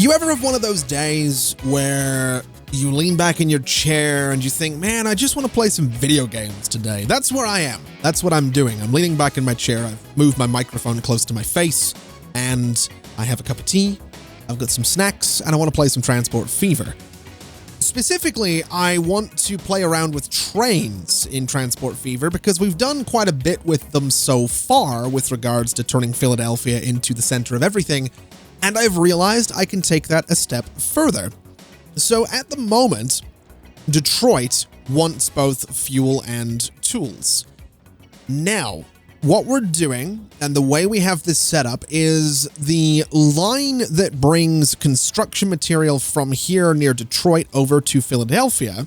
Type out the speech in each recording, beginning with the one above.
You ever have one of those days where you lean back in your chair and you think, man, I just want to play some video games today? That's where I am. That's what I'm doing. I'm leaning back in my chair. I've moved my microphone close to my face and I have a cup of tea. I've got some snacks and I want to play some Transport Fever. Specifically, I want to play around with trains in Transport Fever because we've done quite a bit with them so far with regards to turning Philadelphia into the center of everything. And I've realized I can take that a step further. So at the moment, Detroit wants both fuel and tools. Now, what we're doing and the way we have this set up is the line that brings construction material from here near Detroit over to Philadelphia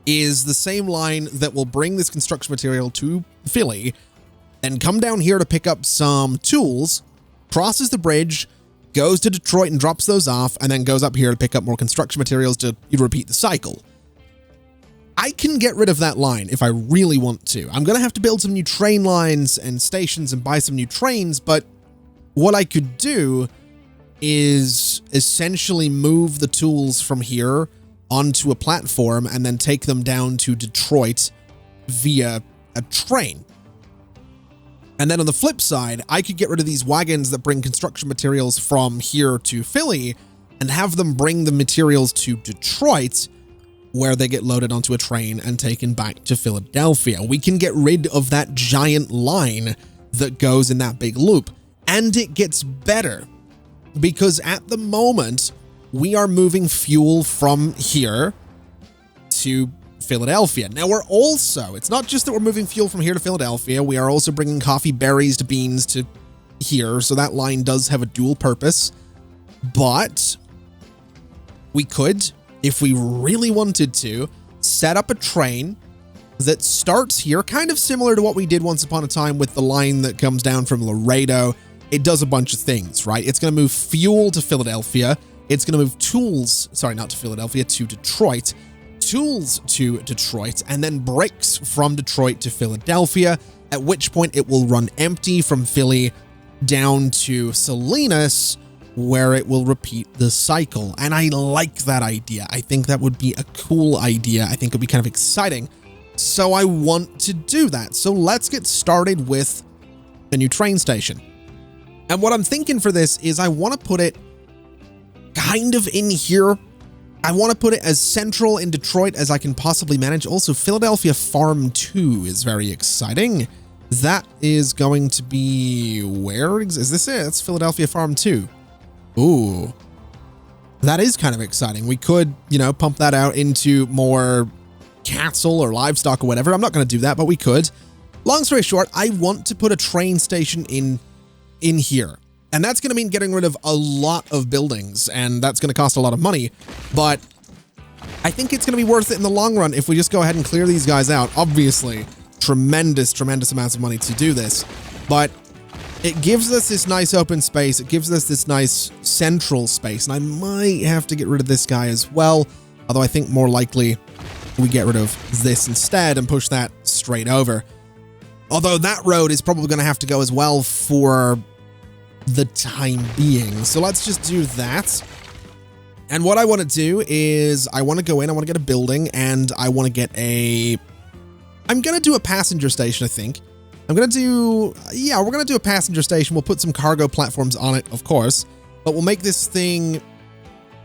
is the same line that will bring this construction material to Philly and come down here to pick up some tools, crosses the bridge, goes to Detroit and drops those off, and then goes up here to pick up more construction materials to repeat the cycle. I can get rid of that line if I really want to. I'm going to have to build some new train lines and stations and buy some new trains, but what I could do is essentially move the tools from here onto a platform and then take them down to Detroit via a train. And then on the flip side, I could get rid of these wagons that bring construction materials from here to Philly and have them bring the materials to Detroit, where they get loaded onto a train and taken back to Philadelphia. We can get rid of that giant line that goes in that big loop. And it gets better because at the moment, we are moving fuel from here to Philadelphia. Now we're also, it's not just that we're moving fuel from here to Philadelphia, we are also bringing coffee berries to beans to here, so that line does have a dual purpose, but we could, if we really wanted to, set up a train that starts here, kind of similar to what we did once upon a time with the line that comes down from Laredo. It does a bunch of things, right? It's going to move fuel to Philadelphia, it's going to move tools, sorry, not to Philadelphia, to Detroit, tools to Detroit, and then bricks from Detroit to Philadelphia, at which point it will run empty from Philly down to Salinas, where it will repeat the cycle. And I like that idea. I think that would be a cool idea. I think it would be kind of exciting. So I want to do that. So let's get started with the new train station. And what I'm thinking for this is I want to put it kind of in here. I want to put it as central in Detroit as I can possibly manage. Also, Philadelphia Farm 2 is very exciting. That is going to be, where is this it? It's Philadelphia Farm 2. Ooh, that is kind of exciting. We could, you know, pump that out into more cattle or livestock or whatever. I'm not going to do that, but we could. Long story short, I want to put a train station in here. And that's going to mean getting rid of a lot of buildings, and that's going to cost a lot of money. But I think it's going to be worth it in the long run if we just go ahead and clear these guys out. Obviously, tremendous amounts of money to do this. But it gives us this nice open space. It gives us this nice central space. And I might have to get rid of this guy as well. Although I think more likely we get rid of this instead and push that straight over. Although that road is probably going to have to go as well for the time being. So let's just do that. And what I want to do is I want to go in, I want to get a building, and I want to get I'm going to do a passenger station, I think. I'm going to do, yeah, we're going to do a passenger station. We'll put some cargo platforms on it, of course, but we'll make this thing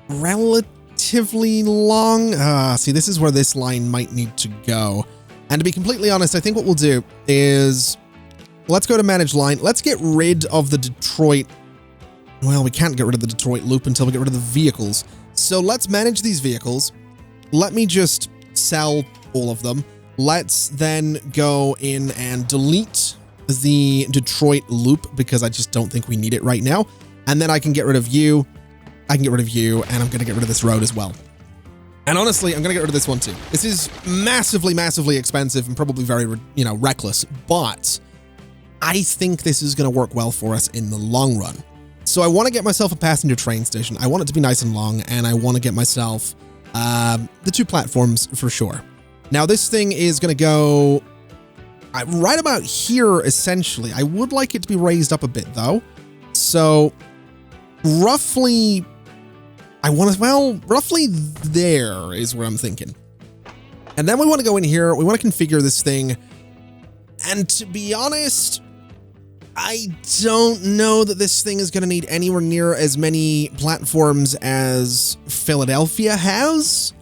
relatively long. See, this is where this line might need to go. And to be completely honest, I think what we'll do is let's go to manage line. Let's get rid of the Detroit. Well, we can't get rid of the Detroit loop until we get rid of the vehicles. So let's manage these vehicles. Let me just sell all of them. Let's then go in and delete the Detroit loop because I just don't think we need it right now. And then I can get rid of you. I can get rid of you, and I'm going to get rid of this road as well. And honestly, I'm going to get rid of this one too. This is massively expensive and probably very, reckless, but I think this is going to work well for us in the long run. So I want to get myself a passenger train station. I want it to be nice and long, and I want to get myself the 2 platforms for sure. Now this thing is going to go right about here, essentially. I would like it to be raised up a bit though. So roughly I want to, well, roughly there is where I'm thinking. And then we want to go in here. We want to configure this thing. And to be honest, I don't know that this thing is going to need anywhere near as many platforms as Philadelphia has.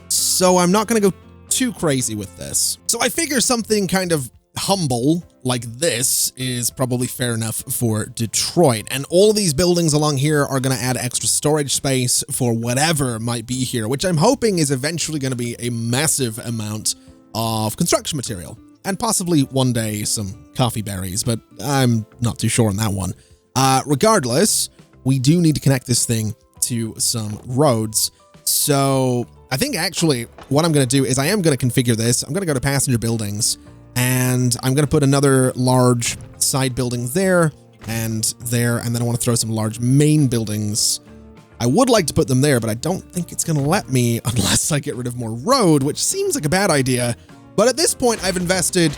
So I'm not going to go too crazy with this. So I figure something kind of humble like this is probably fair enough for Detroit. And all of these buildings along here are going to add extra storage space for whatever might be here, which I'm hoping is eventually going to be a massive amount of construction material. And possibly one day some coffee berries, but I'm not too sure on that one. Regardless, we do need to connect this thing to some roads. So I think actually what I'm going to do is I am going to configure this. I'm going to go to passenger buildings and I'm going to put another large side building there, and then I want to throw some large main buildings. I would like to put them there, but I don't think it's going to let me unless I get rid of more road, which seems like a bad idea. But at this point, I've invested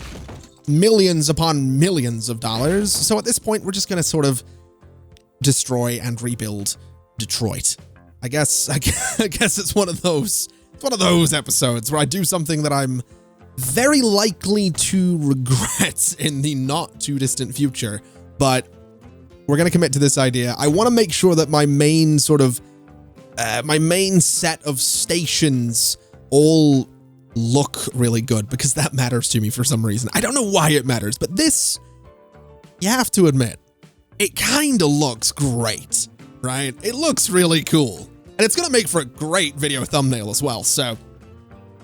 millions upon millions of dollars. So at this point, we're just going to sort of destroy and rebuild Detroit. I guess it's one of those episodes where I do something that I'm very likely to regret in the not too distant future. But we're going to commit to this idea. I want to make sure that my main set of stations all look really good, because that matters to me for some reason. I don't know why it matters, but this, you have to admit, it kind of looks great, right? It looks really cool. And it's going to make for a great video thumbnail as well. So,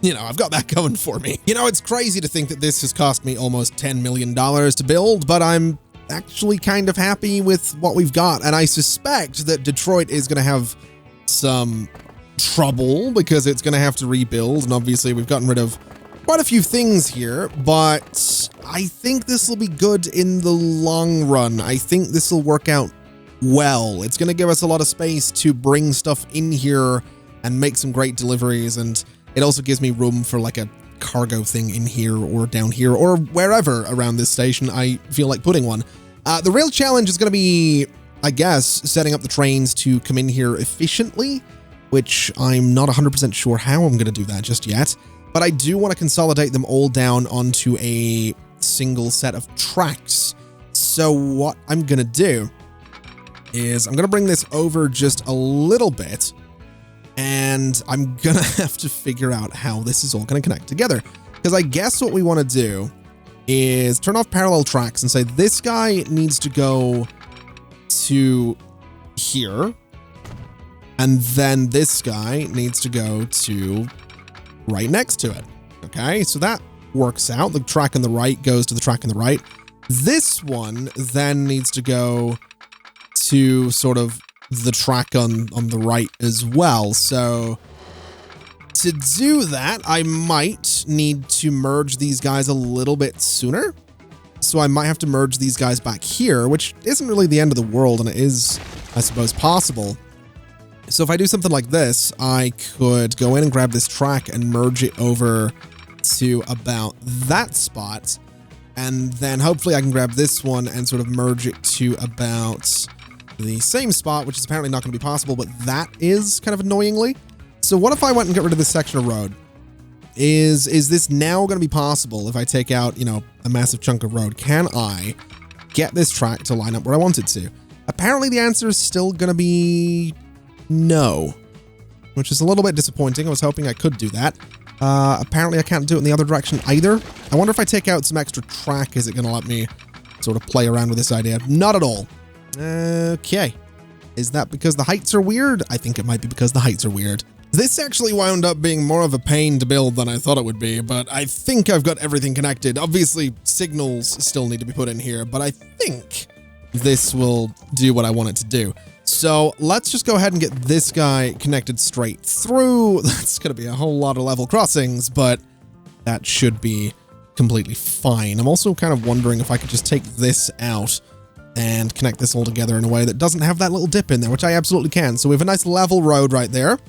you know, I've got that going for me. You know, it's crazy to think that this has cost me almost $10 million to build, but I'm actually kind of happy with what we've got. And I suspect that Detroit is going to have some trouble because it's going to have to rebuild. And obviously we've gotten rid of quite a few things here, but I think this will be good in the long run. I think this will work out well. It's going to give us a lot of space to bring stuff in here and make some great deliveries. And it also gives me room for like a cargo thing in here or down here or wherever around this station I feel like putting one. The real challenge is going to be, I guess, setting up the trains to come in here efficiently, which I'm not 100% sure how I'm going to do that just yet. But I do want to consolidate them all down onto a single set of tracks. So what I'm going to do is I'm going to bring this over just a little bit, and I'm going to have to figure out how this is all going to connect together. Because I guess what we want to do is turn off parallel tracks and say this guy needs to go to here, and then this guy needs to go to right next to it. Okay, so that works out. The track on the right goes to the track on the right. This one then needs to go to sort of the track on the right as well. So to do that, I might need to merge these guys a little bit sooner. So I might have to merge these guys back here, which isn't really the end of the world, and it is, I suppose, possible. So if I do something like this, I could go in and grab this track and merge it over to about that spot. And then hopefully I can grab this one and sort of merge it to about the same spot, which is apparently not going to be possible, but that is kind of annoyingly. So what if I went and got rid of this section of road? Is this now going to be possible if I take out, you know, a massive chunk of road? Can I get this track to line up where I want it to? Apparently the answer is still going to be no, which is a little bit disappointing. I was hoping I could do that. Apparently I can't do it in the other direction either. I wonder if I take out some extra track, is it going to let me sort of play around with this idea? Not at all. Okay. Is that because the heights are weird? I think it might be because the heights are weird. This actually wound up being more of a pain to build than I thought it would be, but I think I've got everything connected. Obviously, signals still need to be put in here, but I think this will do what I want it to do. So let's just go ahead and get this guy connected straight through. That's going to be a whole lot of level crossings, but that should be completely fine. I'm also kind of wondering if I could just take this out and connect this all together in a way that doesn't have that little dip in there, which I absolutely can. So we have a nice level road right there.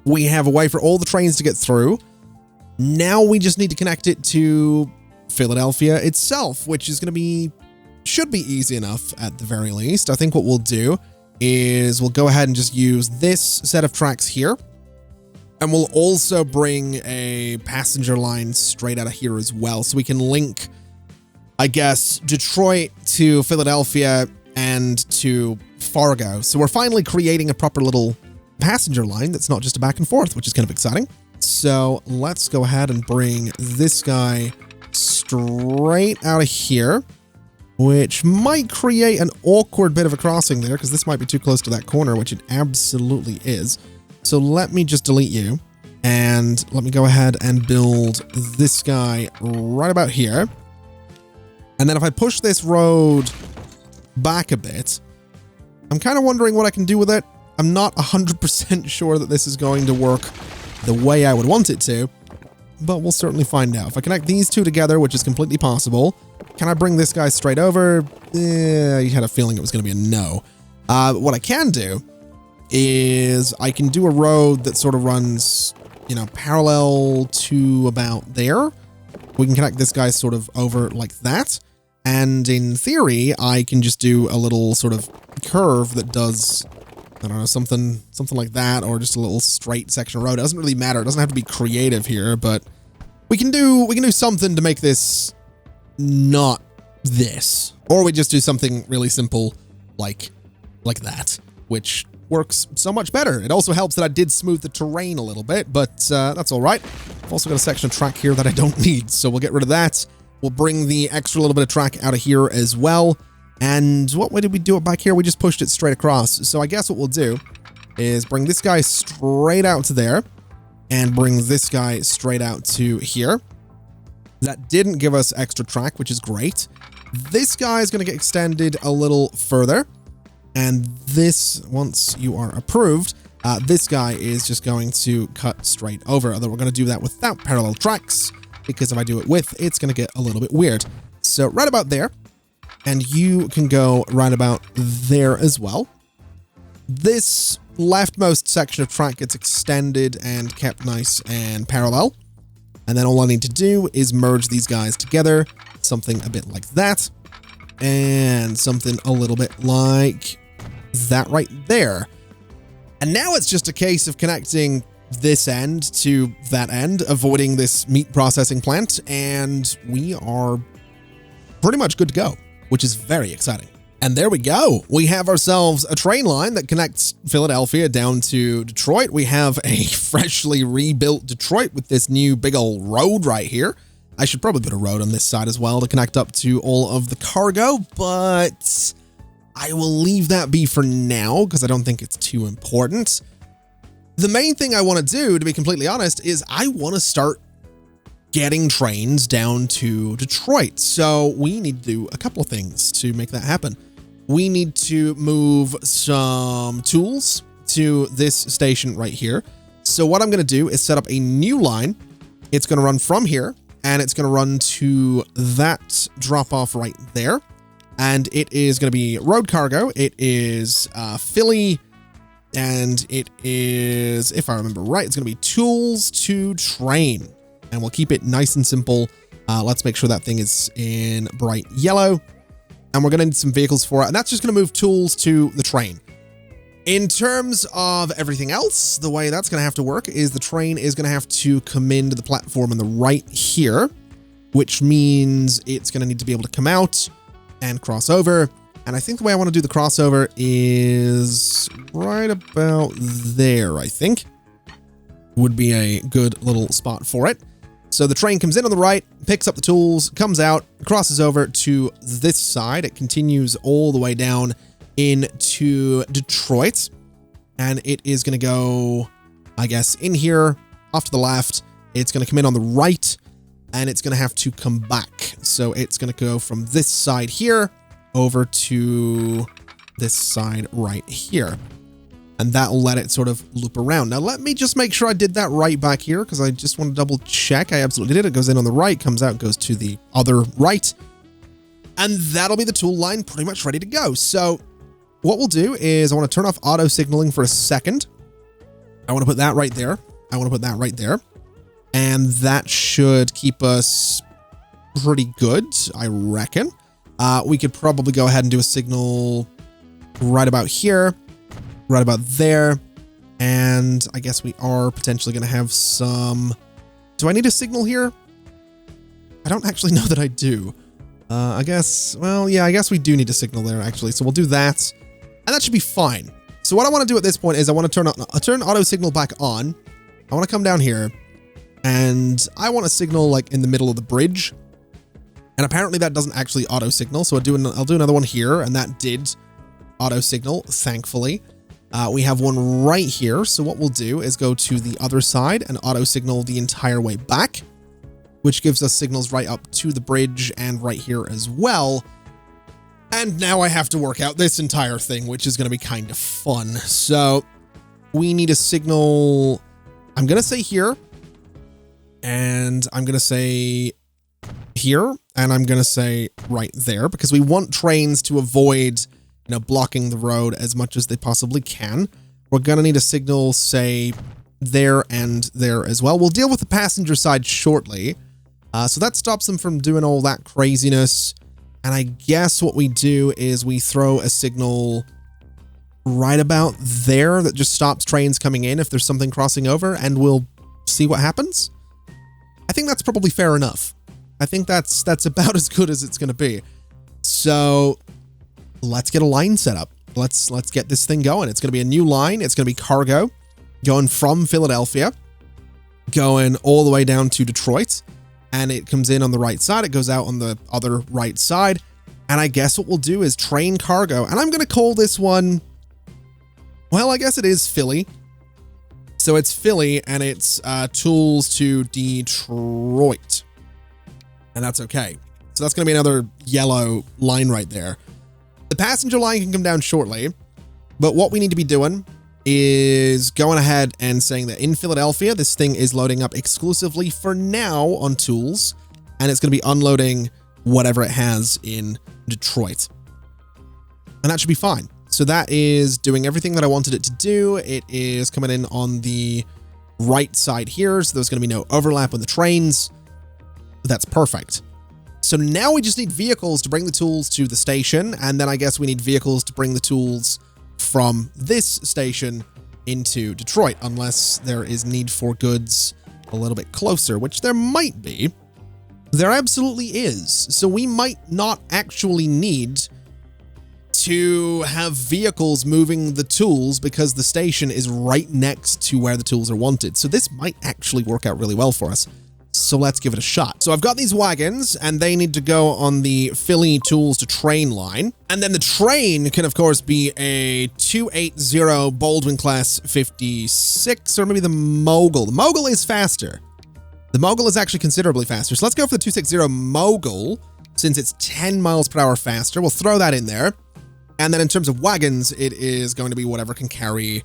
We have a way for all the trains to get through. Now we just need to connect it to Philadelphia itself, which is going to be, should be easy enough at the very least. I think what we'll do is we'll go ahead and just use this set of tracks here. And we'll also bring a passenger line straight out of here as well. So we can link, I guess, Detroit to Philadelphia and to Fargo. So we're finally creating a proper little passenger line that's not just a back and forth, which is kind of exciting. So let's go ahead and bring this guy straight out of here, which might create an awkward bit of a crossing there because this might be too close to that corner, which it absolutely is. So let me just delete you and let me go ahead and build this guy right about here. And then if I push this road back a bit, I'm kind of wondering what I can do with it. I'm not 100% sure that this is going to work the way I would want it to, but we'll certainly find out. If I connect these two together, which is completely possible, can I bring this guy straight over? You had a feeling it was going to be a no. What I can do is I can do a road that sort of runs, you know, parallel to about there. We can connect this guy sort of over like that. And in theory, I can just do a little sort of curve that does, I don't know, something like that, or just a little straight section of road. It doesn't really matter. It doesn't have to be creative here, but we can do something to make this not this. Or we just do something really simple like that, which works so much better. It also helps that I did smooth the terrain a little bit, but that's all right. I've also got a section of track here that I don't need, so we'll get rid of that. We'll bring the extra little bit of track out of here as well. And what way did we do it back here? We just pushed it straight across. So I guess what we'll do is bring this guy straight out to there and bring this guy straight out to here. That didn't give us extra track, which is great. This guy is going to get extended a little further. And this, once you are approved, this guy is just going to cut straight over. Although we're going to do that without parallel tracks, because if I do it with, it's going to get a little bit weird. So right about there. And you can go right about there as well. This leftmost section of track gets extended and kept nice and parallel. And then all I need to do is merge these guys together. Something a bit like that. And something a little bit like that right there. And now it's just a case of connecting this end to that end, avoiding this meat processing plant, and we are pretty much good to go, which is very exciting. And there we go. We have ourselves a train line that connects Philadelphia down to Detroit. We have a freshly rebuilt Detroit with this new big old road right here. I should probably put a road on this side as well to connect up to all of the cargo, but I will leave that be for now because I don't think it's too important. The main thing I want to do, to be completely honest, is I want to start getting trains down to Detroit. So we need to do a couple of things to make that happen. We need to move some tools to this station right here. So what I'm going to do is set up a new line. It's going to run from here and it's going to run to that drop off right there. And it is going to be road cargo. It is Philly. And it is, if I remember right, it's going to be tools to train. And we'll keep it nice and simple. Let's make sure that thing is in bright yellow. And we're going to need some vehicles for it. And that's just going to move tools to the train. In terms of everything else, the way that's going to have to work is the train is going to have to come into the platform on the right here, which means it's going to need to be able to come out and cross over. And I think the way I want to do the crossover is right about there, I think. Would be a good little spot for it. So the train comes in on the right, picks up the tools, comes out, crosses over to this side. It continues all the way down into Detroit. And it is going to go, I guess, in here, off to the left. It's going to come in on the right, and it's going to have to come back. So it's going to go from this side here over to this side right here. And that'll let it sort of loop around. Now, let me just make sure I did that right back here, because I just want to double check. I absolutely did. It goes in on the right, comes out, goes to the other right. And that'll be the tool line pretty much ready to go. So what we'll do is I want to turn off auto signaling for a second. I want to put that right there. I want to put that right there. And that should keep us pretty good, I reckon. We could probably go ahead and do a signal right about here. right about there. And I guess we are potentially going to have some... Do I need a signal here? I don't actually know that I do. I guess, well, yeah, I guess we do need a signal there, actually. So we'll do that, and that should be fine. So what I want to do at this point is I want to turn auto signal back on. I want to come down here, and I want a signal like in the middle of the bridge. And apparently that doesn't actually auto signal. So I'll do another one here, and that did auto signal, thankfully. We have one right here. So what we'll do is go to the other side and auto signal the entire way back, which gives us signals right up to the bridge and right here as well. And now I have to work out this entire thing, which is going to be kind of fun. So we need a signal. I'm going to say here, and I'm going to say here, and I'm going to say right there, because we want trains to avoid, you know, blocking the road as much as they possibly can. We're going to need a signal, say, there and there as well. We'll deal with the passenger side shortly. So that stops them from doing all that craziness. And I guess what we do is we throw a signal right about there that just stops trains coming in if there's something crossing over, and we'll see what happens. I think that's probably fair enough. I think that's about as good as it's going to be. So let's get a line set up. Let's get this thing going. It's going to be a new line. It's going to be cargo going from Philadelphia, going all the way down to Detroit. And it comes in on the right side. It goes out on the other right side. And I guess what we'll do is train cargo. And I'm going to call this one, well, I guess it is Philly. So it's Philly, and it's tools to Detroit. And that's okay. So that's going to be another yellow line right there. The passenger line can come down shortly. But what we need to be doing is going ahead and saying that in Philadelphia, this thing is loading up exclusively for now on tools, and it's going to be unloading whatever it has in Detroit. And that should be fine. So that is doing everything that I wanted it to do. It is coming in on the right side here, so there's going to be no overlap with the trains. That's perfect. So now we just need vehicles to bring the tools to the station, and then I guess we need vehicles to bring the tools from this station into Detroit, unless there is need for goods a little bit closer, which there might be. There absolutely is. So we might not actually need to have vehicles moving the tools because the station is right next to where the tools are wanted. So this might actually work out really well for us. So let's give it a shot. So I've got these wagons, and they need to go on the Philly tools to train line. And then the train can, of course, be a 280 Baldwin class 56, or maybe the Mogul. The Mogul is faster. The Mogul is actually considerably faster. So let's go for the 260 Mogul, since it's 10 miles per hour faster. We'll throw that in there. And then in terms of wagons, it is going to be whatever can carry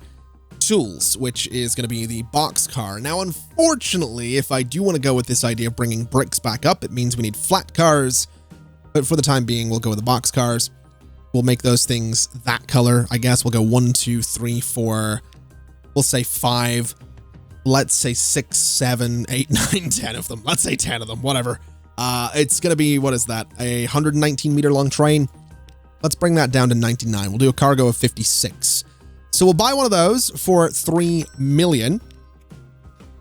tools, which is going to be the boxcar. Now, unfortunately, if I do want to go with this idea of bringing bricks back up, it means we need flat cars. But for the time being, we'll go with the boxcars. We'll make those things that color. I guess we'll go 1, 2, 3, 4. We'll say 5. Let's say 6, 7, 8, 9, 10 of them. Let's say 10 of them, whatever. It's going to be, what is that? A 119 meter long train. Let's bring that down to 99. We'll do a cargo of 56. So we'll buy one of those for 3 million.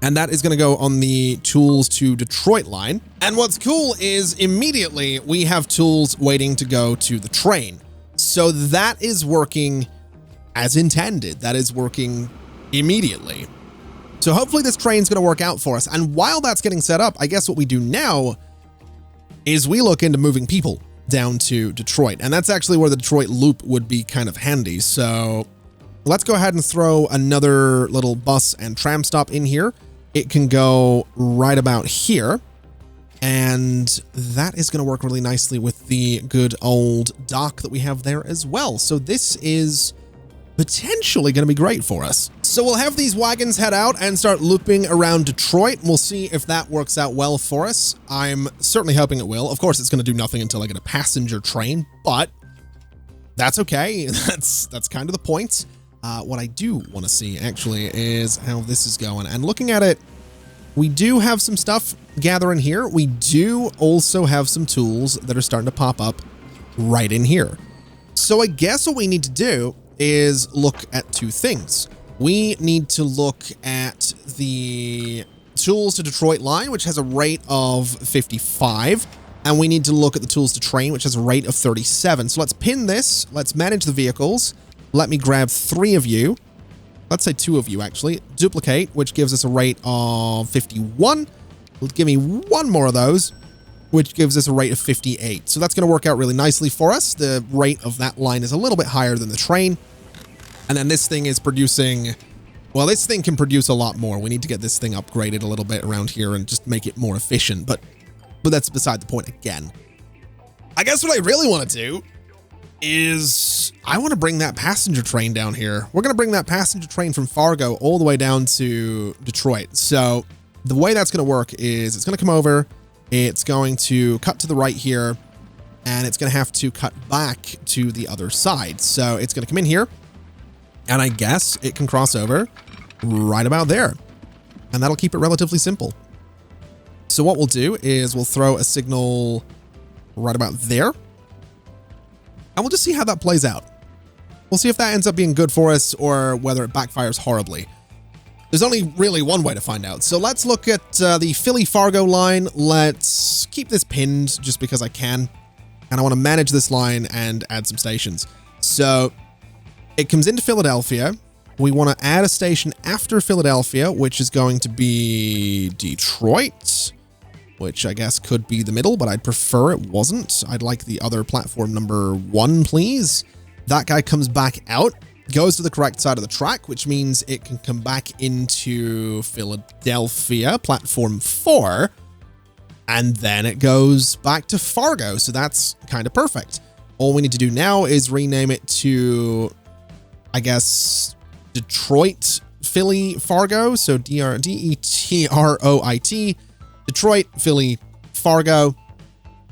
And that is going to go on the tools to Detroit line. And what's cool is immediately we have tools waiting to go to the train. So that is working as intended. That is working immediately. So hopefully this train's going to work out for us. And while that's getting set up, I guess what we do now is we look into moving people down to Detroit. And that's actually where the Detroit loop would be kind of handy. So let's go ahead and throw another little bus and tram stop in here. It can go right about here. And that is going to work really nicely with the good old dock that we have there as well. So this is potentially going to be great for us. So we'll have these wagons head out and start looping around Detroit. We'll see if that works out well for us. I'm certainly hoping it will. Of course, it's going to do nothing until I get a passenger train, but that's okay. That's kind of the point. What I do want to see actually is how this is going. And looking at it, we do have some stuff gathering here. We do also have some tools that are starting to pop up right in here. So I guess what we need to do is look at two things. We need to look at the tools to Detroit line, which has a rate of 55. And we need to look at the tools to train, which has a rate of 37. So let's pin this. Let's manage the vehicles. Let me grab 3 of you. Let's say 2 of you, actually. Duplicate, which gives us a rate of 51. Give me 1 more of those, which gives us a rate of 58. So that's going to work out really nicely for us. The rate of that line is a little bit higher than the train. And then this thing is producing... Well, this thing can produce a lot more. We need to get this thing upgraded a little bit around here and just make it more efficient. But that's beside the point again. I guess what I really want to do is I want to bring that passenger train down here. We're going to bring that passenger train from Fargo all the way down to Detroit. So the way that's going to work is it's going to come over, it's going to cut to the right here, and it's going to have to cut back to the other side. So it's going to come in here, and I guess it can cross over right about there. And that'll keep it relatively simple. So what we'll do is we'll throw a signal right about there. And we'll just see how that plays out. We'll see if that ends up being good for us or whether it backfires horribly. There's only really one way to find out. So let's look at the Philly-Fargo line. Let's keep this pinned just because I can. And I want to manage this line and add some stations. So it comes into Philadelphia. We want to add a station after Philadelphia, which is going to be Detroit, which I guess could be the middle, but I'd prefer it wasn't. I'd like the other platform number 1, please. That guy comes back out, goes to the correct side of the track, which means it can come back into Philadelphia, platform 4, and then it goes back to Fargo. So that's kind of perfect. All we need to do now is rename it to, I guess, Detroit, Philly, Fargo. So D-E-T-R-O-I-T, Detroit, Philly, Fargo.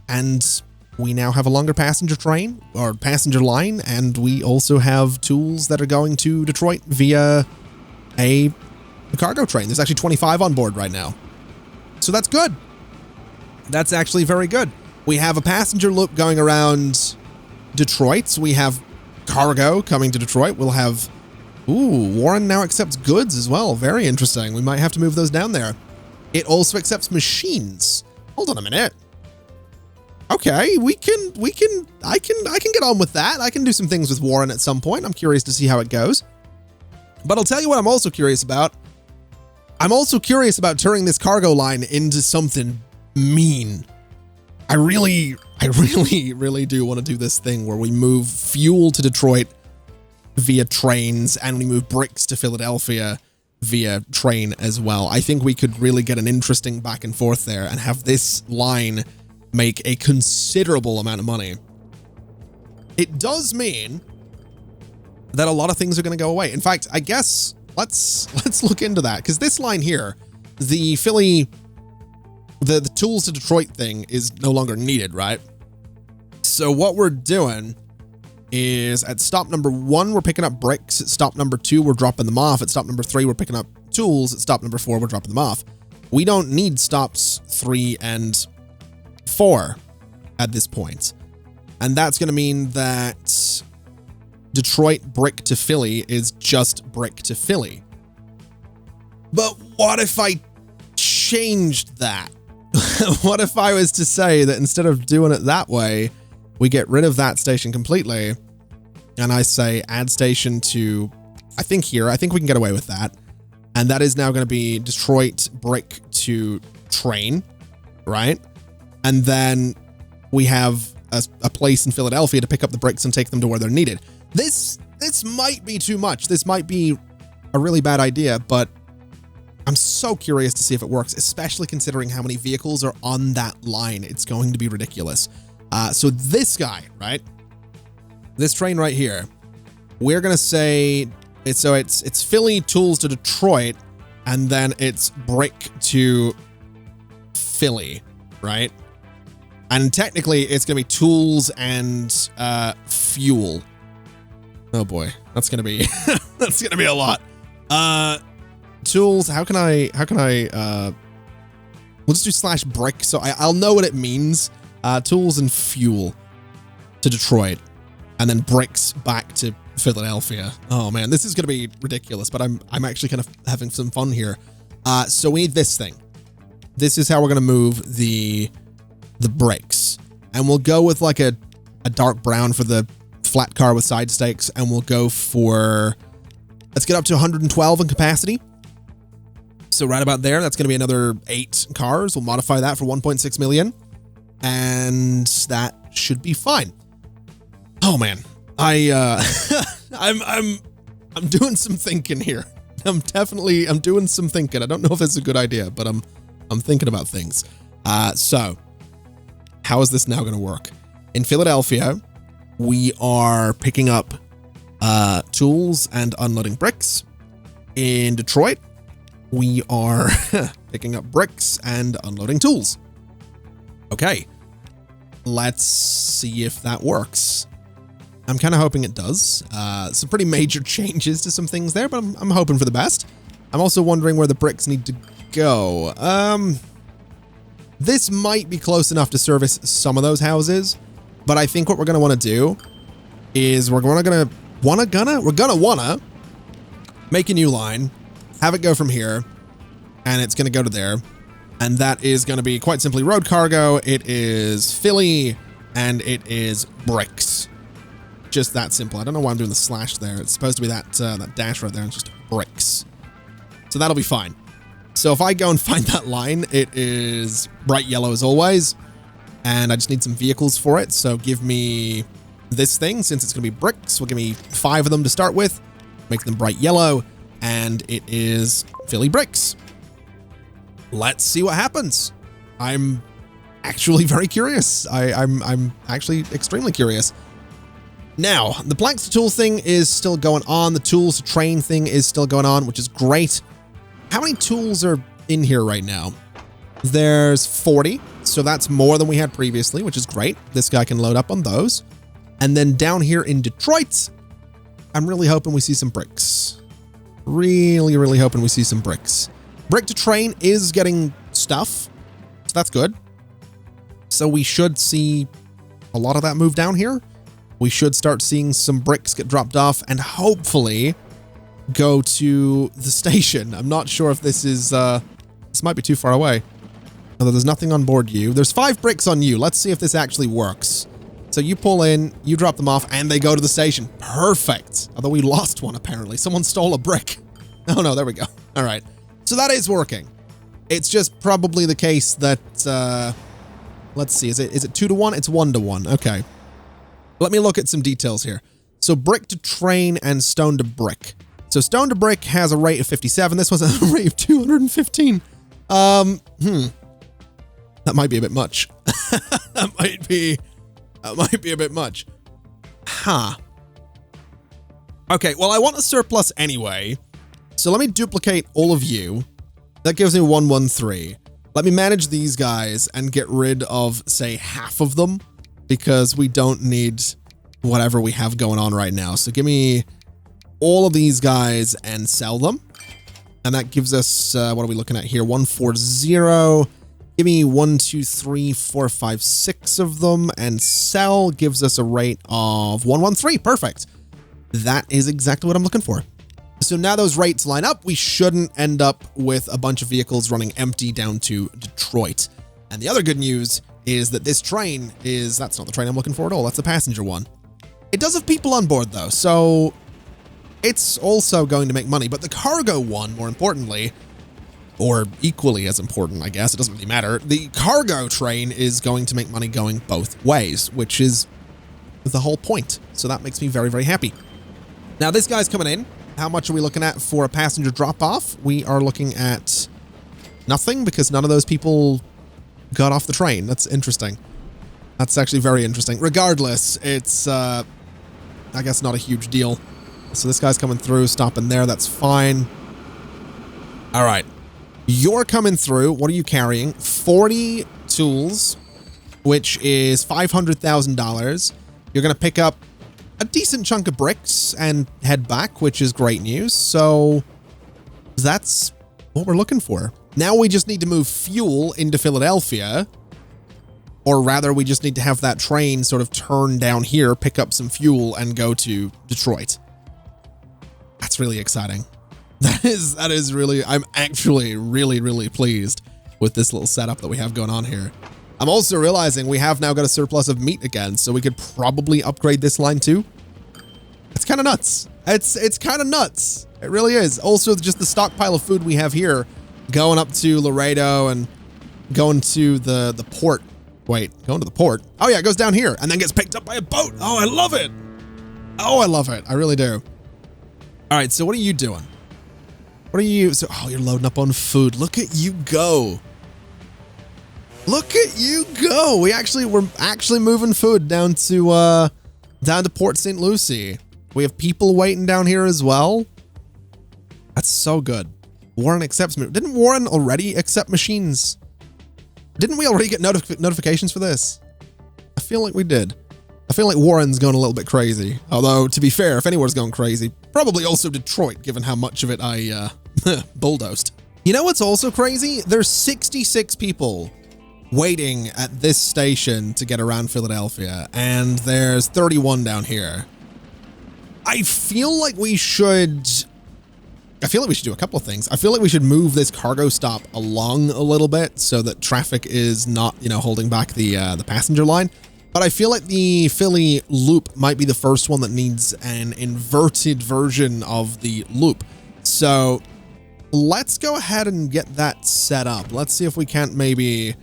And we now have a longer passenger train or passenger line. And we also have tools that are going to Detroit via a cargo train. There's actually 25 on board right now. So that's good. That's actually very good. We have a passenger loop going around Detroit. We have cargo coming to Detroit. We'll have... Ooh, Warren now accepts goods as well. Very interesting. We might have to move those down there. It also accepts machines. Hold on a minute. Okay, I can get on with that. I can do some things with Warren at some point. I'm curious to see how it goes. But I'll tell you what I'm also curious about. I'm also curious about turning this cargo line into something mean. I really do want to do this thing where we move fuel to Detroit via trains and we move bricks to Philadelphia via train as well. I think we could really get an interesting back and forth there and have this line make a considerable amount of money. It does mean that a lot of things are going to go away. In fact, I guess let's look into that, because this line here, the Philly, the tools to Detroit thing is no longer needed, right? So what we're doing is at stop number 1, we're picking up bricks. At stop number 2, we're dropping them off. At stop number 3, we're picking up tools. At stop number 4, we're dropping them off. We don't need stops 3 and 4 at this point. And that's going to mean that Detroit brick to Philly is just brick to Philly. But what if I changed that? What if I was to say that instead of doing it that way, we get rid of that station completely, and I say add station to, I think we can get away with that. And that is now going to be Detroit brick to train, right? And then we have a place in Philadelphia to pick up the bricks and take them to where they're needed. This might be too much. This might be a really bad idea, but I'm so curious to see if it works, especially considering how many vehicles are on that line. It's going to be ridiculous. So this guy, right? This train right here, we're going to say it's Philly tools to Detroit, and then it's brick to Philly, right? And technically it's going to be tools and fuel. Oh boy, that's going to be that's going to be a lot. Tools, how can I we'll just do /brick so I'll know what it means. Tools and fuel to Detroit, and then bricks back to Philadelphia. Oh man, this is going to be ridiculous, but I'm actually kind of having some fun here. So we need this thing. This is how we're going to move the bricks. And we'll go with like a dark brown for the flat car with side stakes. And we'll go for, let's get up to 112 in capacity. So right about there, that's going to be another 8 cars. We'll modify that for 1.6 million. And that should be fine. Oh man, I'm doing some thinking here. I'm doing some thinking. I don't know if it's a good idea, but I'm thinking about things. So how is this now going to work? In Philadelphia, we are picking up tools and unloading bricks. In Detroit, we are picking up bricks and unloading tools. Okay, let's see if that works. I'm kind of hoping it does. Some pretty major changes to some things there, but I'm hoping for the best. I'm also wondering where the bricks need to go. This might be close enough to service some of those houses, but I think what we're going to want to do is we're gonna wanna make a new line, have it go from here, and it's going to go to there. And that is going to be quite simply road cargo. It is Philly, and it is bricks. Just that simple. I don't know why I'm doing the slash there. It's supposed to be that dash right there. It's just bricks. So that'll be fine. So if I go and find that line, it is bright yellow as always. And I just need some vehicles for it. So give me this thing, since it's going to be bricks. We'll give me 5 of them to start with. Make them bright yellow. And it is Philly bricks. Let's see what happens. I'm actually very curious. I'm actually extremely curious. Now, the planks to tools thing is still going on. The tools to train thing is still going on, which is great. How many tools are in here right now? There's 40. So that's more than we had previously, which is great. This guy can load up on those. And then down here in Detroit, I'm really hoping we see some bricks. Really, really hoping we see some bricks. Brick to train is getting stuff, so that's good. So we should see a lot of that move down here. We should start seeing some bricks get dropped off and hopefully go to the station. I'm not sure if this is, this might be too far away. Although there's nothing on board you. There's 5 bricks on you. Let's see if this actually works. So you pull in, you drop them off, and they go to the station. Perfect. Although we lost one, apparently. Someone stole a brick. Oh no, there we go. All right. So that is working. It's just probably the case that, let's see, is it 2 to 1? It's 1 to 1. Okay. Let me look at some details here. So brick to train and stone to brick. So stone to brick has a rate of 57. This was a rate of 215. That might be a bit much. That might be a bit much. Huh. Okay, well, I want a surplus anyway. So let me duplicate all of you. That gives me 113. Let me manage these guys and get rid of, say, half of them, because we don't need whatever we have going on right now. So give me all of these guys and sell them. And that gives us, what are we looking at here? 140. Give me 1, 2, 3, 4, 5, 6 of them, and sell gives us a rate of 113. Perfect. That is exactly what I'm looking for. So now those rates line up, we shouldn't end up with a bunch of vehicles running empty down to Detroit. And the other good news is that this train is, that's not the train I'm looking for at all. That's the passenger one. It does have people on board though, so it's also going to make money. But the cargo one, more importantly, or equally as important, I guess, it doesn't really matter. The cargo train is going to make money going both ways, which is the whole point. So that makes me very, very happy. Now this guy's coming in. How much are we looking at for a passenger drop-off? We are looking at nothing because none of those people got off the train. That's interesting. That's actually very interesting. Regardless, it's, I guess, not a huge deal. So this guy's coming through, stopping there. That's fine. All right. You're coming through. What are you carrying? 40 tools, which is $500,000. You're going to pick up a decent chunk of bricks and head back, which is great news. So that's what we're looking for. Now we just need to move fuel into Philadelphia, or rather we just need to have that train sort of turn down here, pick up some fuel and go to Detroit. That's really exciting. That is really, I'm actually really pleased with this little setup that we have going on here. I'm also realizing we have now got a surplus of meat again, so we could probably upgrade this line too. It's kind of nuts. It's kind of nuts. It really is. Also, just the stockpile of food we have here going up to Laredo and going to the port. Wait, going to the port? Oh yeah, it goes down here and then gets picked up by a boat. Oh, I love it. Oh, I love it. I really do. All right, so what are you doing? What are you? So, oh, you're loading up on food. Look at you go. Look at you go. We're actually moving food down to Port St. Lucie. We have people waiting down here as well. That's so good. Warren accepts me. Didn't Warren already accept machines? Didn't we already get notifications for this? I feel like we did. I feel like Warren's going a little bit crazy. Although, to be fair, if anyone's going crazy, probably also Detroit, given how much of it I bulldozed. You know what's also crazy? There's 66 people waiting at this station to get around Philadelphia, and there's 31 down here. I feel like we should do a couple of things. I feel like we should move this cargo stop along a little bit so that traffic is not, holding back the passenger line. But I feel like the Philly loop might be the first one that needs an inverted version of the loop. So let's go ahead and get that set up. Let's see if we can't maybe,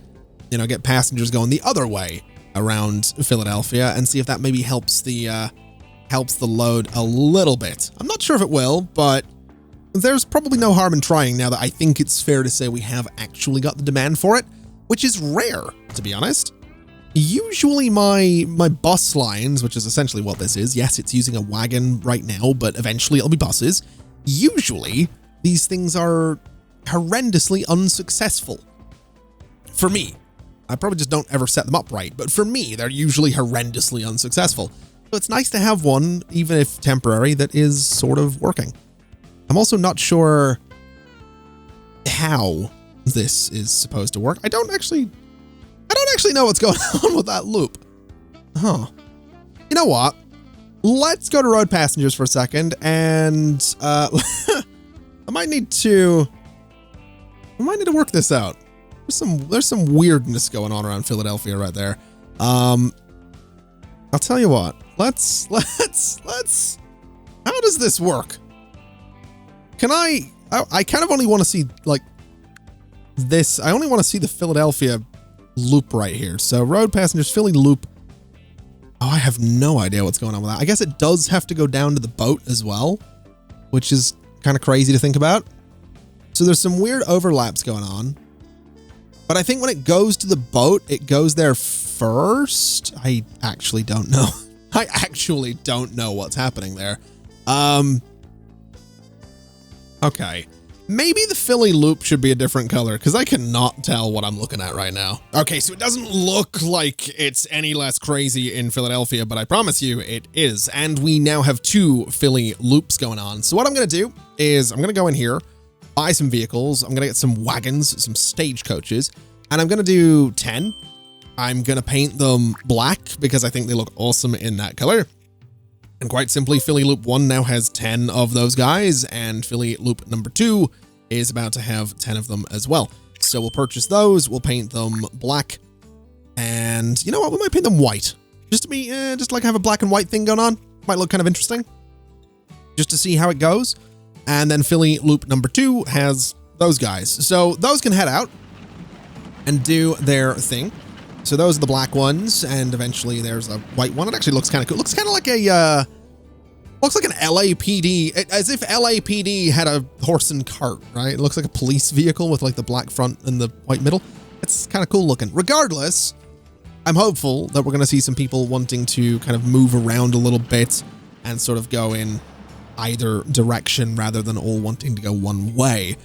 get passengers going the other way around Philadelphia and see if that maybe helps the load a little bit. I'm not sure if it will, but there's probably no harm in trying now that I think it's fair to say we have actually got the demand for it, which is rare, to be honest. Usually my bus lines, which is essentially what this is, yes, it's using a wagon right now, but eventually it'll be buses. Usually these things are horrendously unsuccessful. For me, I probably just don't ever set them up right, but for me, they're usually horrendously unsuccessful. So it's nice to have one, even if temporary, that is sort of working. I'm also not sure how this is supposed to work. I don't actually know what's going on with that loop. Huh. You know what? Let's go to road passengers for a second, and I might need to work this out. There's some weirdness going on around Philadelphia right there. I'll tell you what. Let's how does this work? Can I kind of only want to see like this. I only want to see the Philadelphia loop right here. So road passengers, Philly loop. Oh, I have no idea what's going on with that. I guess it does have to go down to the boat as well, which is kind of crazy to think about. So there's some weird overlaps going on. But I think when it goes to the boat, it goes there first. I actually don't know. I actually don't know what's happening there. Okay. Maybe the Philly loop should be a different color because I cannot tell what I'm looking at right now. Okay, so it doesn't look like it's any less crazy in Philadelphia, but I promise you it is. And we now have 2 Philly loops going on. So what I'm going to do is I'm going to go in here, buy some vehicles. I'm going to get some wagons, some stagecoaches, and I'm going to do 10. I'm going to paint them black because I think they look awesome in that color. And quite simply, Philly Loop 1 now has 10 of those guys, and Philly Loop number 2 is about to have 10 of them as well. So we'll purchase those, we'll paint them black, and you know what, we might paint them white. Just to be, just like have a black and white thing going on. Might look kind of interesting. Just to see how it goes. And then Philly Loop number 2 has those guys. So those can head out and do their thing. So those are the black ones, and eventually there's a white one. It actually looks kind of cool. It looks kind of like a, looks like an LAPD, as if LAPD had a horse and cart, right? It looks like a police vehicle with like the black front and the white middle. It's kind of cool looking. Regardless, I'm hopeful that we're going to see some people wanting to kind of move around a little bit and sort of go in either direction rather than all wanting to go one way.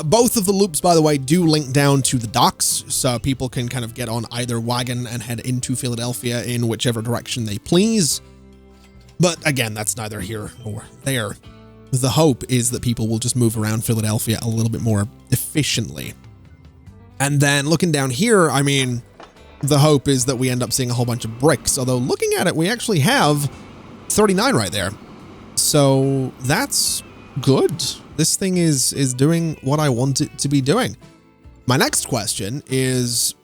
Both of the loops, by the way, do link down to the docks, so people can kind of get on either wagon and head into Philadelphia in whichever direction they please. But again, that's neither here nor there. The hope is that people will just move around Philadelphia a little bit more efficiently. And then looking down here, I mean, the hope is that we end up seeing a whole bunch of bricks, although looking at it, we actually have 39 right there. So that's good. This thing is doing what I want it to be doing. My next question is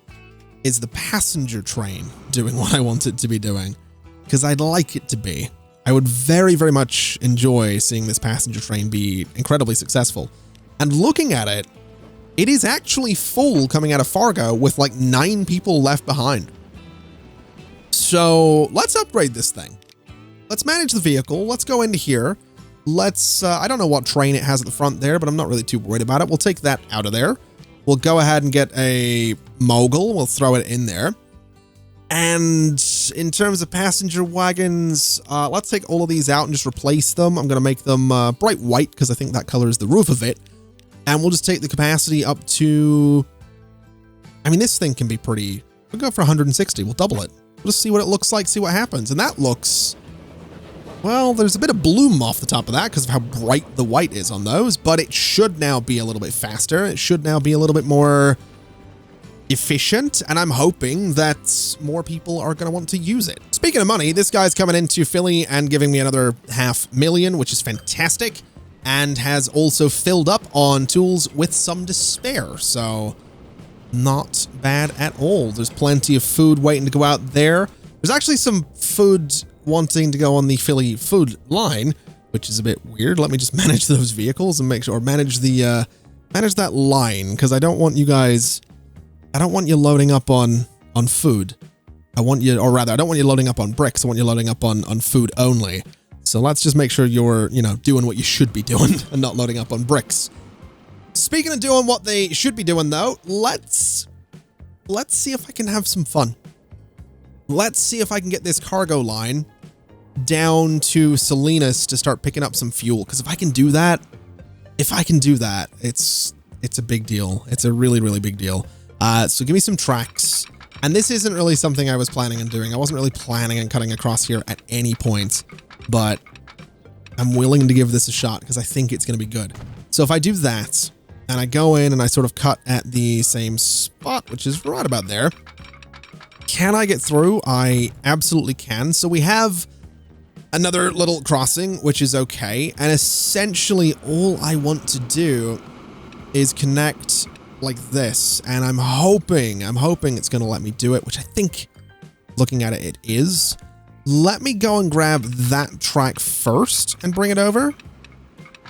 the passenger train doing what I want it to be doing? Because I'd like it to be. I would very, very much enjoy seeing this passenger train be incredibly successful. And looking at it, it is actually full coming out of Fargo with like 9 people left behind. So let's upgrade this thing. Let's manage the vehicle. Let's go into here. Let's, I don't know what train it has at the front there, but I'm not really too worried about it. We'll take that out of there. We'll go ahead and get a mogul. We'll throw it in there. And in terms of passenger wagons, let's take all of these out and just replace them. I'm going to make them bright white because I think that color is the roof of it. And we'll just take the capacity up to, I mean, this thing can be pretty, we'll go for 160. We'll double it. We'll just see what it looks like, see what happens. And that looks, well, there's a bit of bloom off the top of that because of how bright the white is on those, but it should now be a little bit faster. It should now be a little bit more efficient, and I'm hoping that more people are going to want to use it. Speaking of money, this guy's coming into Philly and giving me another $500,000, which is fantastic, and has also filled up on tools with some to spare, so not bad at all. There's plenty of food waiting to go out there. There's actually some food wanting to go on the Philly food line, which is a bit weird. Let me just manage those vehicles and make sure, or manage the manage that line, because I don't want you guys, I don't want you loading up on food. I want you, or rather, I don't want you loading up on bricks. I want you loading up on food only. So let's just make sure you're, you know, doing what you should be doing and not loading up on bricks. Speaking of doing what they should be doing, though, let's see if I can have some fun. Let's see if I can get this cargo line down to Salinas to start picking up some fuel. Because if I can do that, it's a big deal. It's a really, really big deal. So give me some tracks. And this isn't really something I was planning on doing. I wasn't really planning on cutting across here at any point, but I'm willing to give this a shot because I think it's going to be good. So if I do that and I go in and I sort of cut at the same spot, which is right about there, can I get through? I absolutely can. So we have another little crossing, which is okay. And essentially all I want to do is connect like this, and I'm hoping it's going to let me do it, which I think, looking at it, it is. Let me go and grab that track first and bring it over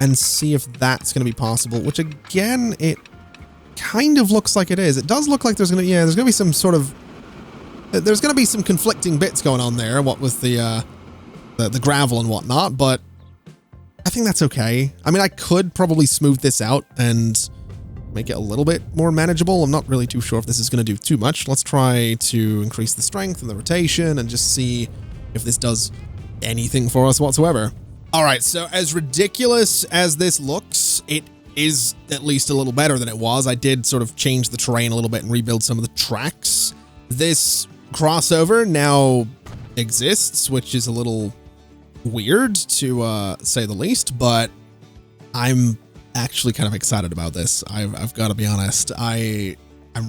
and see if that's going to be possible, which again, it kind of looks like it is. It does look like there's going to, yeah, there's going to be some sort of, there's going to be some conflicting bits going on there, what with the gravel and whatnot, but I think that's okay. I mean, I could probably smooth this out and make it a little bit more manageable. I'm not really too sure if this is going to do too much. Let's try to increase the strength and the rotation and just see if this does anything for us whatsoever. All right, so as ridiculous as this looks, it is at least a little better than it was. I did sort of change the terrain a little bit and rebuild some of the tracks. This crossover now exists, which is a little weird to say the least, but I'm actually kind of excited about this. I've got to be honest. I'm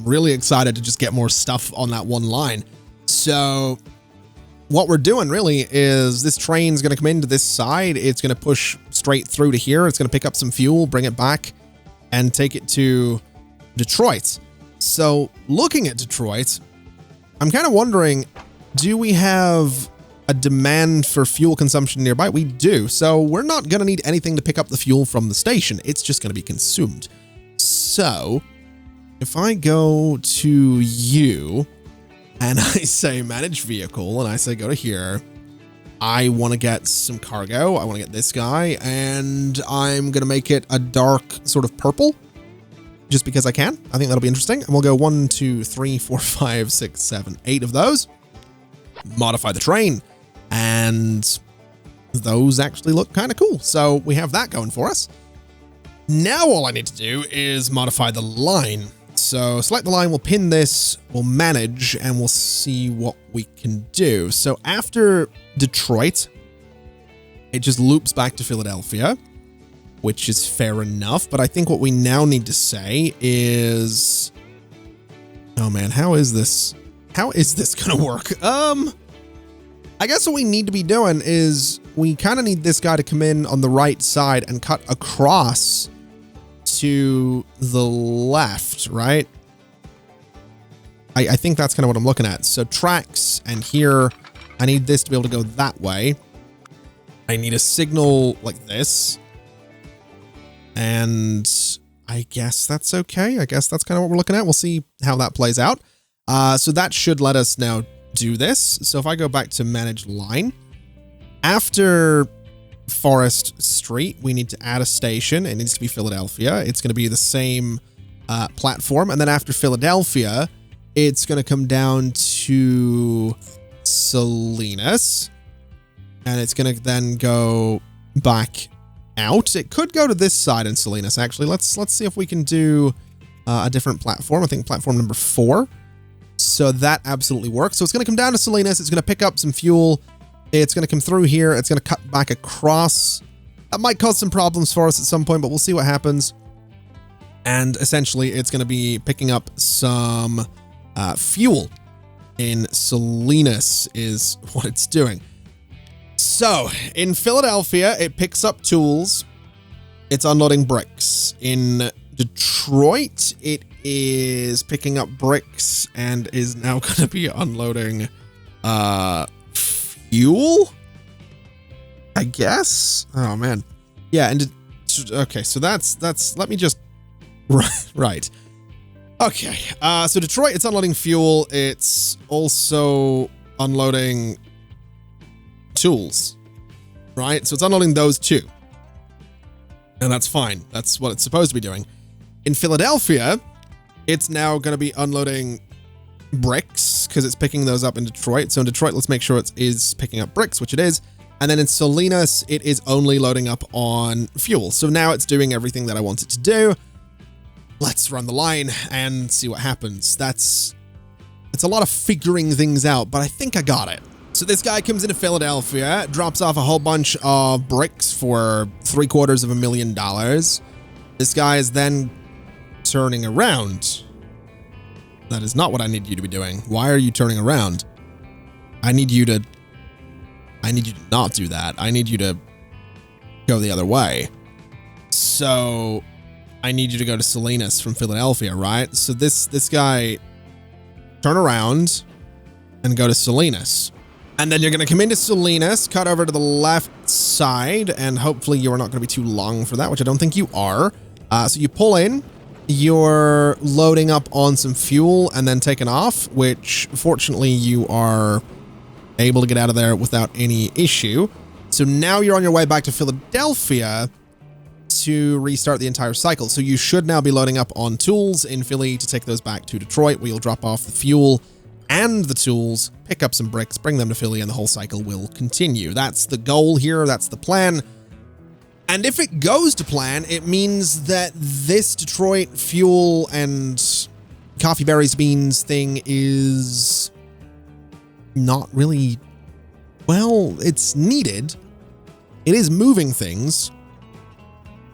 really excited to just get more stuff on that one line. So what we're doing really is this train's going to come into this side. It's going to push straight through to here. It's going to pick up some fuel, bring it back, and take it to Detroit. So looking at Detroit, I'm kind of wondering, do we have a demand for fuel consumption nearby? We do. So we're not going to need anything to pick up the fuel from the station. It's just going to be consumed. So if I go to you and I say manage vehicle and I say go to here, I want to get some cargo. I want to get this guy and I'm going to make it a dark sort of purple just because I can. I think that'll be interesting. And we'll go 1, 2, 3, 4, 5, 6, 7, 8 of those. Modify the train. And those actually look kind of cool. So we have that going for us. Now all I need to do is modify the line. So select the line, we'll pin this, we'll manage, and we'll see what we can do. So after Detroit, it just loops back to Philadelphia, which is fair enough. But I think what we now need to say is, oh man, how is this going to work? I guess what we need to be doing is we kind of need this guy to come in on the right side and cut across to the left, right? I think that's kind of what I'm looking at. So tracks, and here I need this to be able to go that way. I need a signal like this. And I guess that's okay. I guess that's kind of what we're looking at. We'll see how that plays out. So that should let us now do this. So if I go back to manage line, after Forest Street, we need to add a station. It needs to be Philadelphia. It's going to be the same platform. And then after Philadelphia, it's going to come down to Salinas. And it's going to then go back out. It could go to this side in Salinas, actually. Let's see if we can do a different platform. I think platform number 4. So that absolutely works. So it's going to come down to Salinas. It's going to pick up some fuel. It's going to come through here. It's going to cut back across. That might cause some problems for us at some point, but we'll see what happens. And essentially, it's going to be picking up some fuel in Salinas is what it's doing. So in Philadelphia, it picks up tools. It's unloading bricks. In Detroit, it is picking up bricks and is now going to be unloading fuel, I guess. Oh man. Yeah. And okay. So that's, let me just, right. Okay. So Detroit, it's unloading fuel. It's also unloading tools, right? So it's unloading those two. And that's fine. That's what it's supposed to be doing. In Philadelphia, it's now going to be unloading bricks because it's picking those up in Detroit. So in Detroit, let's make sure it is picking up bricks, which it is. And then in Salinas, it is only loading up on fuel. So now it's doing everything that I want it to do. Let's run the line and see what happens. It's a lot of figuring things out, but I think I got it. So this guy comes into Philadelphia, drops off a whole bunch of bricks for $750,000. This guy is then turning around. That is not what I need you to be doing. Why are you turning around? I need you to not do that. I need you to go the other way. So I need you to go to Salinas from Philadelphia, right? So this guy, turn around and go to Salinas. And then you're going to come into Salinas, cut over to the left side, and hopefully you are not going to be too long for that, which I don't think you are. So you pull in, you're loading up on some fuel and then taking off, which fortunately you are able to get out of there without any issue. So now you're on your way back to Philadelphia to restart the entire cycle. So you should now be loading up on tools in Philly to take those back to Detroit, where you'll drop off the fuel and the tools, pick up some bricks, bring them to Philly, and the whole cycle will continue. That's the goal here. That's the plan. And if it goes to plan, it means that this Detroit fuel and coffee, berries, beans thing is not really, well, it's needed. It is moving things.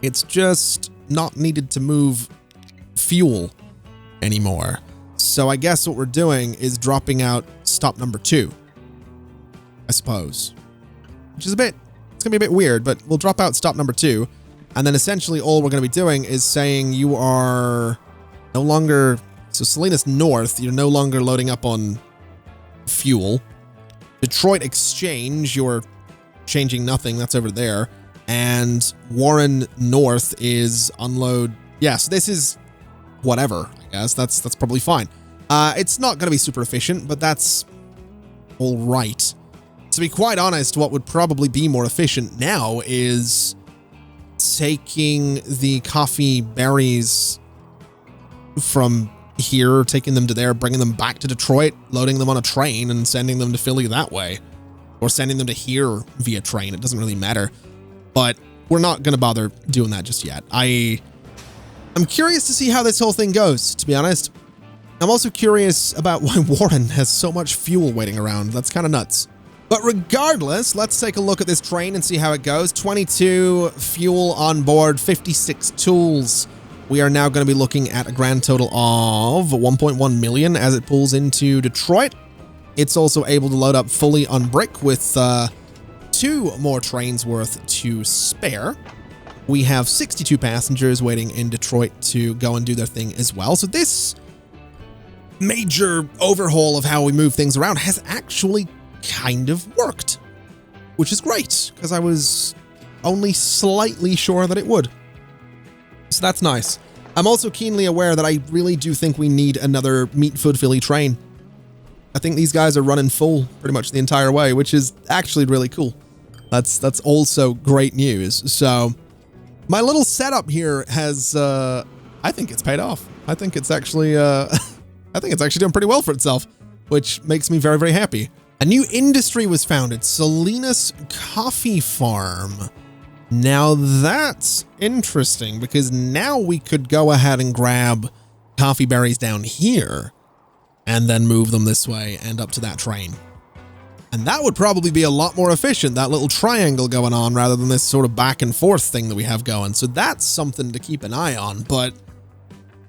It's just not needed to move fuel anymore. So I guess what we're doing is dropping out stop number 2, I suppose, which is it's going to be a bit weird, but we'll drop out stop number 2. And then essentially all we're going to be doing is saying you are no longer, so Salinas North, you're no longer loading up on fuel. Detroit Exchange, you're changing nothing. That's over there. And Warren North is unload. Yeah, so this is whatever, I guess. That's probably fine. It's not going to be super efficient, but that's all right. To be quite honest, what would probably be more efficient now is taking the coffee berries from here, taking them to there, bringing them back to Detroit, loading them on a train and sending them to Philly that way, or sending them to here via train. It doesn't really matter, but we're not going to bother doing that just yet. I'm curious to see how this whole thing goes, to be honest. I'm also curious about why Warren has so much fuel waiting around. That's kind of nuts. But regardless, let's take a look at this train and see how it goes. 22 fuel on board, 56 tools. We are now going to be looking at a grand total of 1.1 million as it pulls into Detroit. It's also able to load up fully on brick with 2 2 more trains worth to spare. We have 62 passengers waiting in Detroit to go and do their thing as well. So this major overhaul of how we move things around has actually kind of worked, which is great because I was only slightly sure that it would. So that's nice. I'm also keenly aware that I really do think we need another meat food Philly train. I think these guys are running full pretty much the entire way, which is actually really cool. That's also great news. So my little setup here has, I think it's paid off. I think it's actually, doing pretty well for itself, which makes me very, very happy. A new industry was founded, Salinas Coffee Farm. Now that's interesting because now we could go ahead and grab coffee berries down here and then move them this way and up to that train. And that would probably be a lot more efficient, that little triangle going on rather than this sort of back and forth thing that we have going. So that's something to keep an eye on. But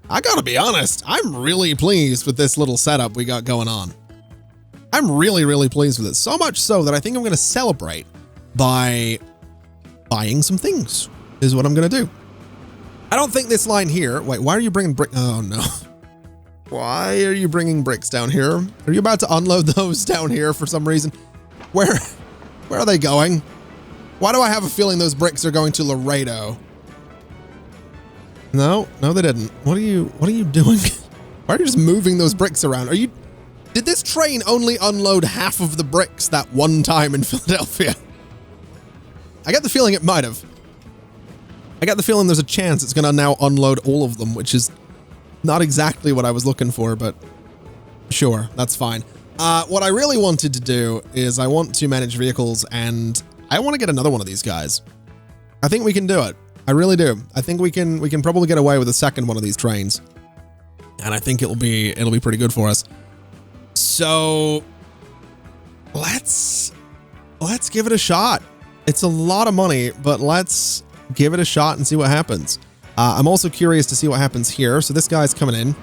I gotta be honest, I'm really pleased with this little setup we got going on. I'm really, really pleased with it. So much so that I think I'm going to celebrate by buying some things is what I'm going to do. I don't think this line here. Wait, why are you bringing brick? Oh, no. Why are you bringing bricks down here? Are you about to unload those down here for some reason? Where are they going? Why do I have a feeling those bricks are going to Laredo? No, they didn't. What are you doing? Why are you just moving those bricks around? Did this train only unload half of the bricks that one time in Philadelphia? I get the feeling it might have. I get the feeling there's a chance it's going to now unload all of them, which is not exactly what I was looking for, but sure, that's fine. What I really wanted to do is I want to manage vehicles, and I want to get another one of these guys. I think we can do it. I really do. I think we can probably get away with a second one of these trains, and I think it'll be pretty good for us. So let's give it a shot. It's a lot of money, but let's give it a shot and see what happens. I'm also curious to see what happens here. So this guy's coming in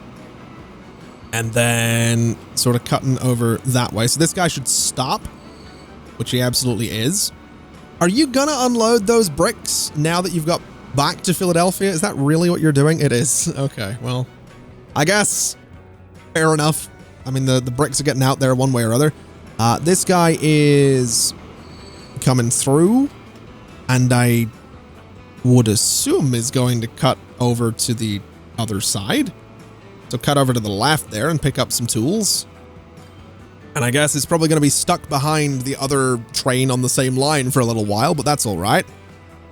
and then sort of cutting over that way. So this guy should stop, which he absolutely is. Are you going to unload those bricks now that you've got back to Philadelphia? Is that really what you're doing? It is. Okay, well, I guess fair enough. I mean, the bricks are getting out there one way or other. This guy is coming through, and I would assume is going to cut over to the other side. So cut over to the left there and pick up some tools. And I guess it's probably going to be stuck behind the other train on the same line for a little while, but that's all right.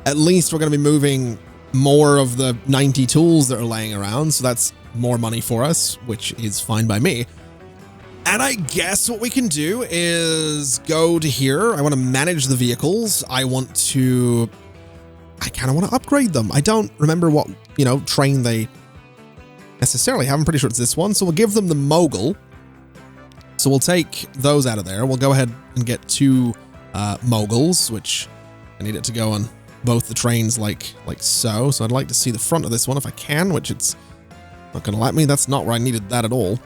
At least we're going to be moving more of the 90 tools that are laying around, so that's more money for us, which is fine by me. And I guess what we can do is go to here. I want to manage the vehicles. I kind of want to upgrade them. I don't remember what, train they necessarily have. I'm pretty sure it's this one. So we'll give them the mogul. So we'll take those out of there. We'll go ahead and get 2 moguls, which I need it to go on both the trains like so. So I'd like to see the front of this one if I can, which it's not going to let me. That's not where I needed that at all.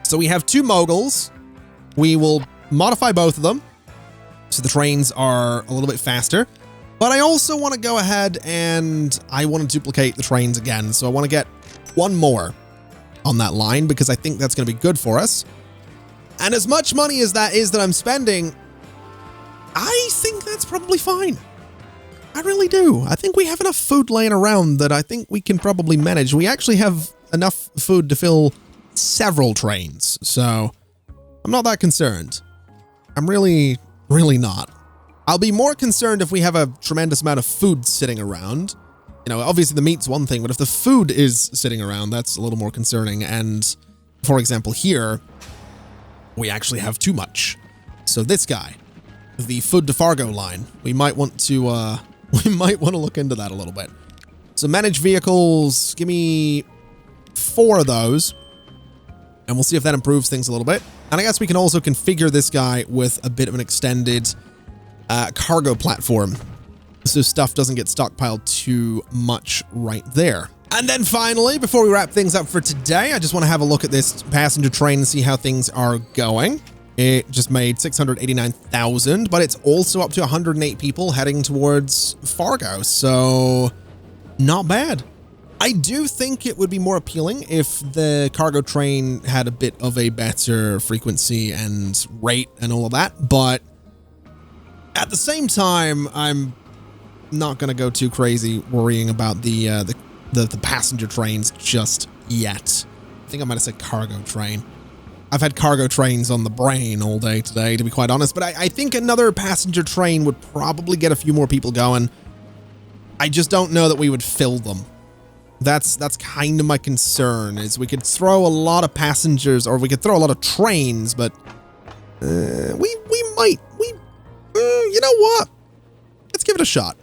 So we have 2 moguls. We will modify both of them so the trains are a little bit faster. But I also want to go ahead and I want to duplicate the trains again. So I want to get 1 more on that line because I think that's going to be good for us. And as much money as that is that I'm spending, I think that's probably fine. I really do. I think we have enough food laying around that I think we can probably manage. We actually have enough food to fill several trains, so I'm not that concerned. I'm really, really not. I'll be more concerned if we have a tremendous amount of food sitting around. Obviously the meat's one thing, but if the food is sitting around, that's a little more concerning. And for example, here, we actually have too much. So this guy, the Food to Fargo line, we might want to look into that a little bit. So manage vehicles, give me 4 of those. And we'll see if that improves things a little bit. And I guess we can also configure this guy with a bit of an extended cargo platform, so stuff doesn't get stockpiled too much right there. And then finally, before we wrap things up for today, I just want to have a look at this passenger train and see how things are going. It just made 689,000, but it's also up to 108 people heading towards Fargo, so not bad. I do think it would be more appealing if the cargo train had a bit of a better frequency and rate and all of that, but at the same time, I'm not going to go too crazy worrying about the passenger trains just yet. I think I might have said cargo train. I've had cargo trains on the brain all day today, to be quite honest, but I think another passenger train would probably get a few more people going. I just don't know that we would fill them. That's kind of my concern, is we could throw a lot of passengers, or we could throw a lot of trains, but you know what? Let's give it a shot.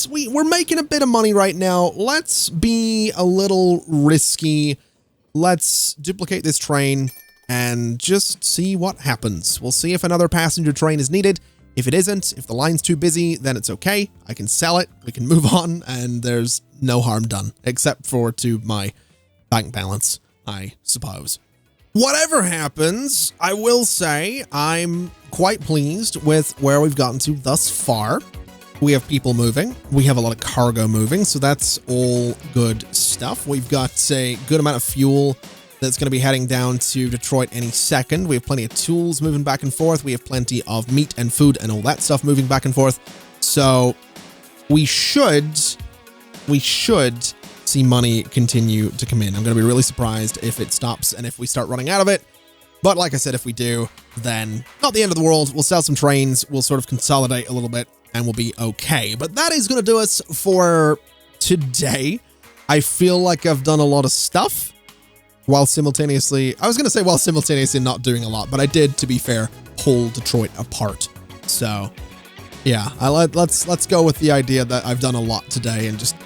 We're making a bit of money right now. Let's be a little risky. Let's duplicate this train and just see what happens. We'll see if another passenger train is needed. If it isn't, if the line's too busy, then it's okay. I can sell it, we can move on, and there's no harm done, except for to my bank balance, I suppose. Whatever happens, I will say I'm quite pleased with where we've gotten to thus far. We have people moving. We have a lot of cargo moving, so that's all good stuff. We've got a good amount of fuel that's going to be heading down to Detroit any second. We have plenty of tools moving back and forth. We have plenty of meat and food and all that stuff moving back and forth. So we should see money continue to come in. I'm going to be really surprised if it stops and if we start running out of it. But like I said, if we do, then not the end of the world. We'll sell some trains. We'll sort of consolidate a little bit and we'll be okay. But that is going to do us for today. I feel like I've done a lot of stuff while simultaneously, I was going to say while simultaneously not doing a lot, but I did, to be fair, pull Detroit apart. So yeah, let's go with the idea that I've done a lot today and just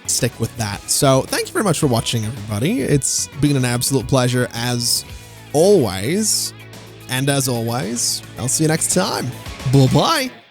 stick with that. So thank you very much for watching, everybody. It's been an absolute pleasure as always. And as always, I'll see you next time. Bye-bye.